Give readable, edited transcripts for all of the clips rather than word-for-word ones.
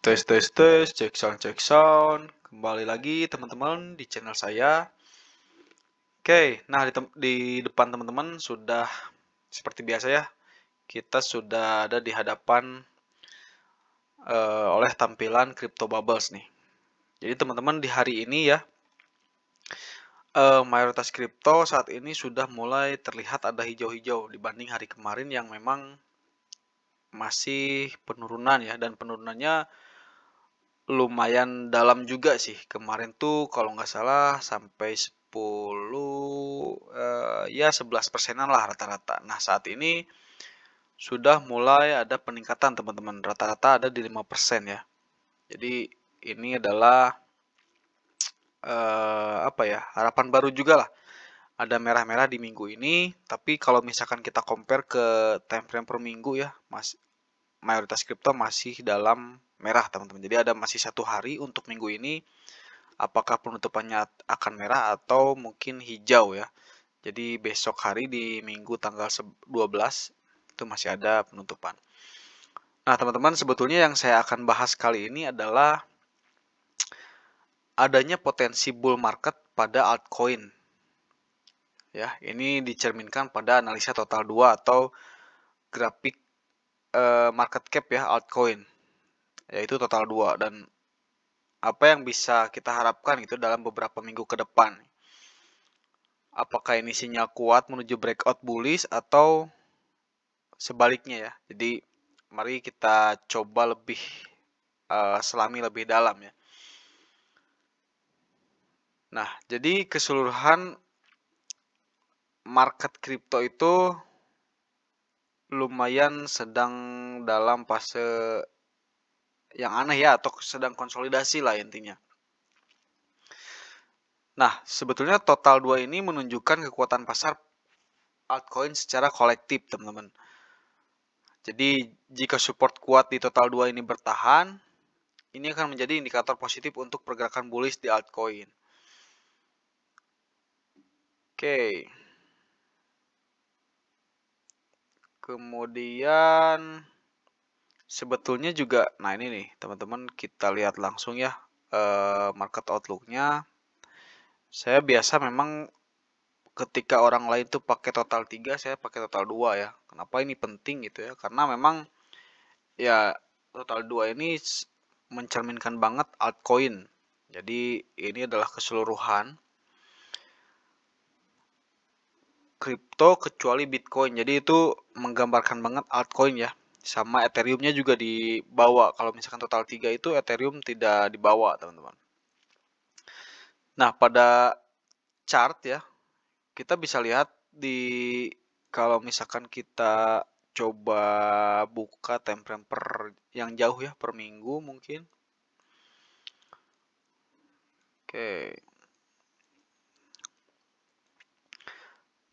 Tes tes tes, cek sound. Kembali lagi teman-teman di channel saya. Oke, nah di depan teman-teman sudah seperti biasa ya. Kita sudah ada di hadapan oleh tampilan Crypto Bubbles nih. Jadi teman-teman di hari ini ya, mayoritas kripto saat ini sudah mulai terlihat ada hijau-hijau dibanding hari kemarin yang memang masih penurunan ya, dan penurunannya lumayan dalam juga sih. Kemarin tuh kalau nggak salah sampai 10 ya 11%-an lah rata-rata. Nah, saat ini sudah mulai ada peningkatan teman-teman. Rata-rata ada di 5% ya. Jadi ini adalah apa ya? Harapan baru juga lah. Ada merah-merah di minggu ini, tapi kalau misalkan kita compare ke time frame per minggu ya, mayoritas kripto masih dalam merah teman-teman. Jadi ada masih 1 hari untuk minggu ini. Apakah penutupannya akan merah atau mungkin hijau ya. Jadi besok hari di minggu tanggal 12 itu masih ada penutupan. Nah teman-teman, sebetulnya yang saya akan bahas kali ini adalah adanya potensi bull market pada altcoin. Ya, ini dicerminkan pada analisa total 2 atau grafik market cap ya altcoin, yaitu total 2, dan apa yang bisa kita harapkan itu dalam beberapa minggu ke depan. Apakah ini sinyal kuat menuju breakout bullish atau sebaliknya ya. Jadi mari kita coba lebih selami lebih dalam ya. Nah, jadi keseluruhan market kripto itu lumayan sedang dalam fase yang aneh ya, atau sedang konsolidasi lah intinya. Nah, sebetulnya total 2 ini menunjukkan kekuatan pasar altcoin secara kolektif, teman-teman. Jadi, jika support kuat di total 2 ini bertahan, ini akan menjadi indikator positif untuk pergerakan bullish di altcoin. Oke. Kemudian sebetulnya juga, nah ini nih teman-teman, kita lihat langsung ya market outlooknya. Saya biasa memang ketika orang lain tuh pakai total 3, saya pakai total 2 ya. Kenapa ini penting gitu ya? Karena memang ya total 2 ini mencerminkan banget altcoin. Jadi ini adalah keseluruhan kripto kecuali Bitcoin. Jadi itu menggambarkan banget altcoin ya. Sama Ethereum-nya juga dibawa. Kalau misalkan total 3 itu Ethereum tidak dibawa, teman-teman. Nah, pada chart ya, kita bisa lihat kalau misalkan kita coba buka time frame yang jauh ya, per minggu mungkin. Oke.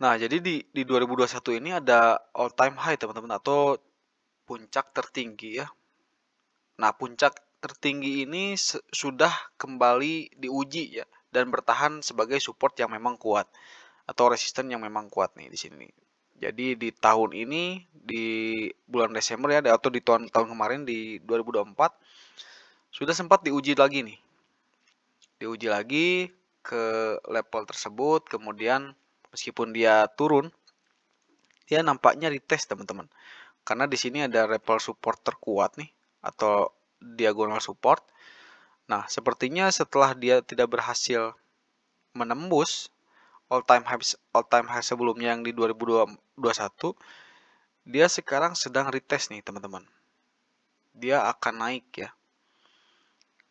Nah, jadi di 2021 ini ada all time high, teman-teman, atau puncak tertinggi ya. Nah, puncak tertinggi ini sudah kembali diuji ya, dan bertahan sebagai support yang memang kuat atau resisten yang memang kuat nih di sini. Jadi di tahun ini, di bulan Desember ya, atau di tahun kemarin di 2024 sudah sempat diuji lagi nih. Diuji lagi ke level tersebut, kemudian meskipun dia turun, dia nampaknya retest, teman-teman. Karena di sini ada level support terkuat nih, atau diagonal support. Nah, sepertinya setelah dia tidak berhasil menembus all time high sebelumnya yang di 2021, dia sekarang sedang retest nih, teman-teman. Dia akan naik ya.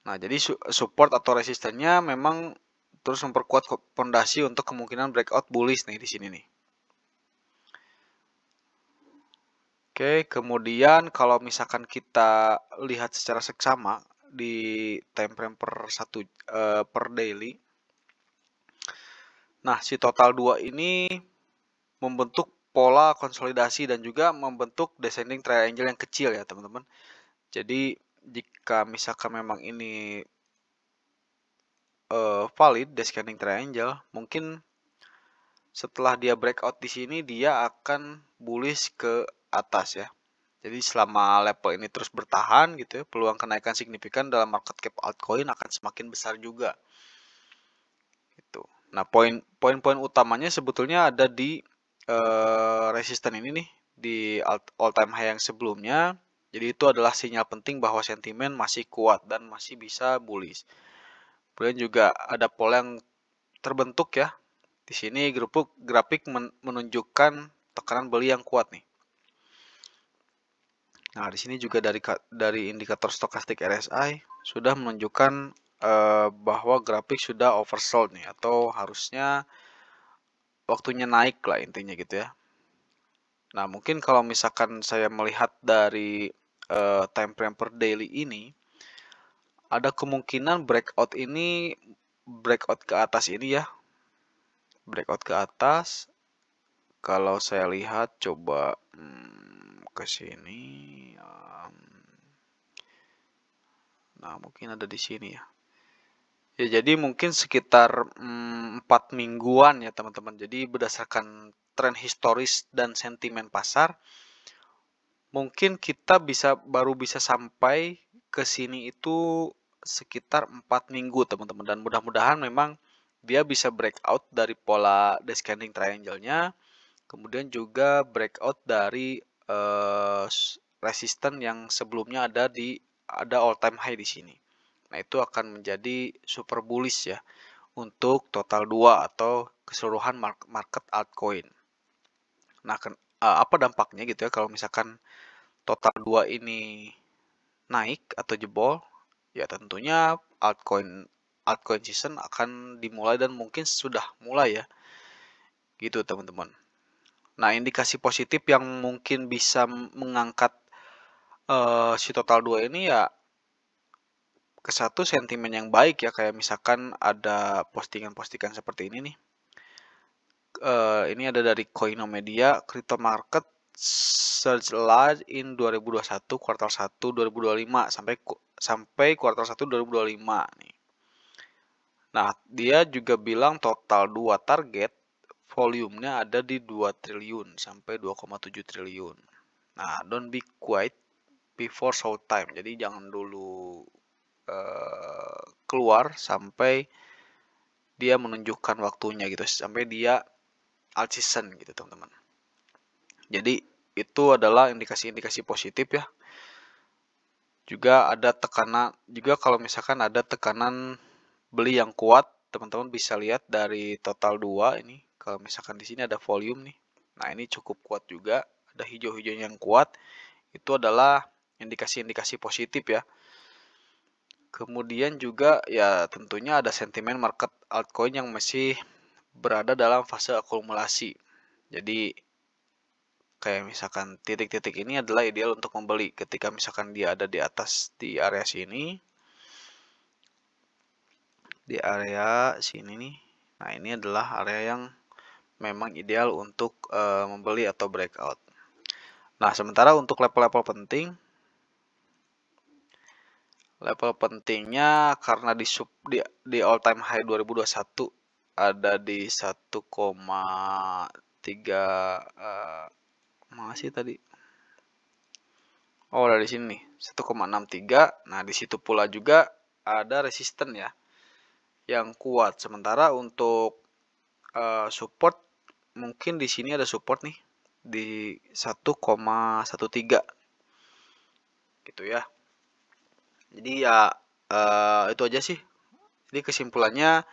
Nah, jadi support atau resistennya memang terus memperkuat fondasi untuk kemungkinan breakout bullish nih di sini nih. Oke, kemudian kalau misalkan kita lihat secara seksama di time frame per daily. Nah, si total 2 ini membentuk pola konsolidasi dan juga membentuk descending triangle yang kecil ya, teman-teman. Jadi jika misalkan memang ini valid descending triangle, mungkin setelah dia breakout di sini dia akan bullish ke atas ya. Jadi selama level ini terus bertahan gitu ya, peluang kenaikan signifikan dalam market cap altcoin akan semakin besar juga. Gitu. Nah, poin-poin utamanya sebetulnya ada di resisten ini nih, di all time high yang sebelumnya. Jadi itu adalah sinyal penting bahwa sentimen masih kuat dan masih bisa bullish. Kemudian juga ada pola yang terbentuk ya. Di sini grafik menunjukkan tekanan beli yang kuat nih. Nah, di sini juga dari indikator stokastik RSI sudah menunjukkan bahwa grafik sudah oversold nih, atau harusnya waktunya naik lah intinya gitu ya. Nah, mungkin kalau misalkan saya melihat dari time frame per daily ini, ada kemungkinan breakout ke atas ini ya. Breakout ke atas. Kalau saya lihat coba ke sini. Nah, mungkin ada di sini ya. Ya, jadi mungkin sekitar 4 mingguan ya teman-teman. Jadi berdasarkan tren historis dan sentimen pasar, mungkin kita baru bisa sampai ke sini itu sekitar 4 minggu teman-teman. Dan mudah-mudahan memang dia bisa breakout dari pola descending triangle-nya, kemudian juga breakout dari resisten yang sebelumnya ada all time high di sini. Nah, itu akan menjadi super bullish ya untuk total 2 atau keseluruhan market altcoin. Nah, apa dampaknya gitu ya kalau misalkan total 2 ini naik atau jebol? Ya tentunya altcoin season akan dimulai dan mungkin sudah mulai ya. Gitu teman-teman. Nah, indikasi positif yang mungkin bisa mengangkat si total 2 ini ya ke satu sentimen yang baik ya, kayak misalkan ada postingan-postingan seperti ini nih. Ini ada dari Coinomedia, crypto market surge large in 2021 kuartal 1 2025 sampai kuartal 1 2025 nih. Nah, dia juga bilang total 2 target volumenya ada di 2 triliun sampai 2,7 triliun. Nah, don't be quiet before showtime. Jadi jangan dulu keluar sampai dia menunjukkan waktunya gitu, sampai dia alt season gitu teman-teman. Jadi itu adalah indikasi-indikasi positif ya. Juga ada tekanan, juga kalau misalkan ada tekanan beli yang kuat, teman-teman bisa lihat dari total 2 ini. Kalau misalkan di sini ada volume nih. Nah, ini cukup kuat juga, ada hijau-hijaunya yang kuat. Itu adalah indikasi-indikasi positif ya. Kemudian juga ya tentunya ada sentimen market altcoin yang masih berada dalam fase akumulasi. Jadi kayak misalkan titik-titik ini adalah ideal untuk membeli ketika misalkan dia ada di atas di area sini. Di area sini nih. Nah, ini adalah area yang memang ideal untuk membeli atau breakout. Nah, sementara untuk level-level penting, level pentingnya karena di all time high 2021 ada di 1,3 masih tadi. Oh, dari sini nih, 1,63. Nah, di situ pula juga ada resisten ya yang kuat. Sementara untuk support mungkin di sini ada support nih di 1,13 gitu ya. Jadi ya itu aja sih. Jadi kesimpulannya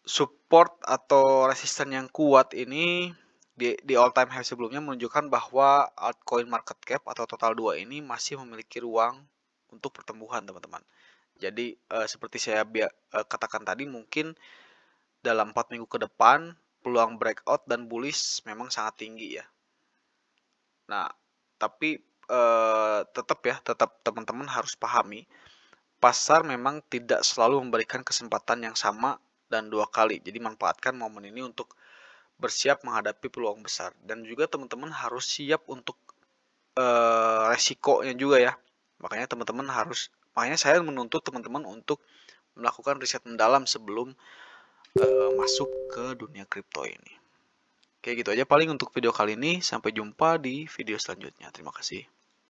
support atau resisten yang kuat ini di all time high sebelumnya menunjukkan bahwa altcoin market cap atau total 2 ini masih memiliki ruang untuk pertumbuhan teman-teman. Jadi seperti saya katakan tadi, mungkin dalam 4 minggu ke depan peluang breakout dan bullish memang sangat tinggi ya. Nah, tapi tetap teman-teman harus pahami, pasar memang tidak selalu memberikan kesempatan yang sama dan 2 kali. Jadi manfaatkan momen ini untuk bersiap menghadapi peluang besar, dan juga teman-teman harus siap untuk resikonya juga ya. Makanya saya menuntut teman-teman untuk melakukan riset mendalam sebelum masuk ke dunia kripto ini. Kayak gitu aja paling untuk video kali ini, sampai jumpa di video selanjutnya. Terima kasih.